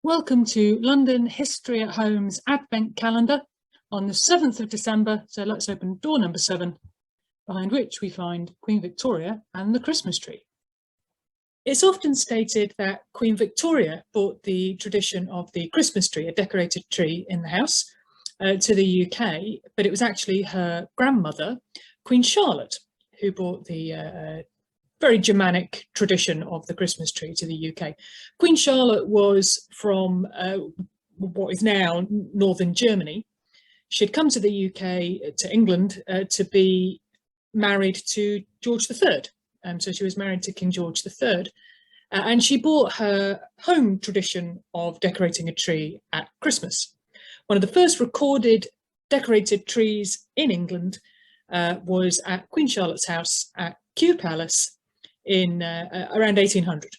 Welcome to London History at Home's Advent Calendar on the 7th of December. So let's open door number 7, behind which we find Queen Victoria and the Christmas tree. It's often stated that Queen Victoria brought the tradition of the Christmas tree, a decorated tree in the house, to the UK, but it was actually her grandmother, Queen Charlotte, who brought the very Germanic tradition of the Christmas tree to the UK. Queen Charlotte was from what is now northern Germany. She'd come to the UK, to England, to be married to George III. So she was married to King George III. And she brought her home tradition of decorating a tree at Christmas. One of the first recorded decorated trees in England was at Queen Charlotte's house at Kew Palace in around 1800.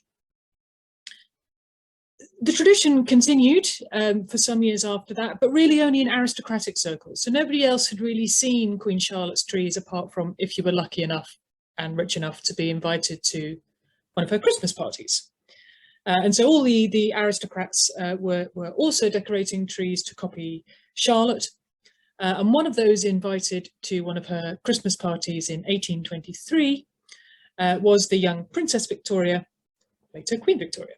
The tradition continued for some years after that, but really only in aristocratic circles. So nobody else had really seen Queen Charlotte's trees apart from if you were lucky enough and rich enough to be invited to one of her Christmas parties. And so all the aristocrats were also decorating trees to copy Charlotte. And one of those invited to one of her Christmas parties in 1823 was the young Princess Victoria, later Queen Victoria.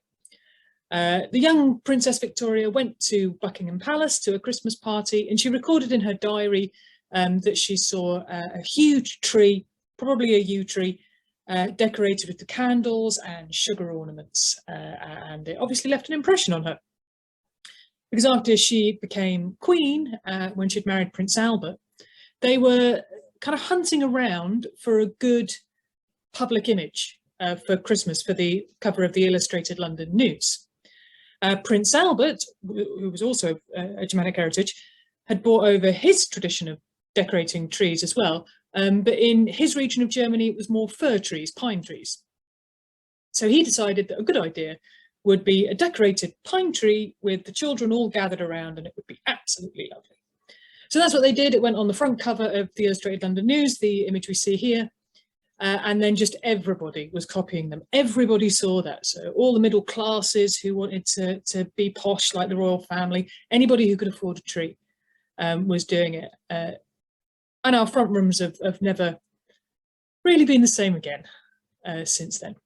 The young Princess Victoria went to Buckingham Palace to a Christmas party, and she recorded in her diary that she saw a huge tree, probably a yew tree, decorated with the candles and sugar ornaments, and it obviously left an impression on her. Because after she became queen, when she'd married Prince Albert, they were kind of hunting around for a good public image for Christmas for the cover of the Illustrated London News. Prince Albert, who was also a Germanic heritage, had brought over his tradition of decorating trees as well, but in his region of Germany it was more fir trees, pine trees. So he decided that a good idea would be a decorated pine tree with the children all gathered around, and it would be absolutely lovely. So that's what they did. It went on the front cover of the Illustrated London News, the image we see here. And then just everybody was copying them. Everybody saw that. So all the middle classes who wanted to be posh like the royal family, anybody who could afford a tree was doing it. And our front rooms have never really been the same again since then.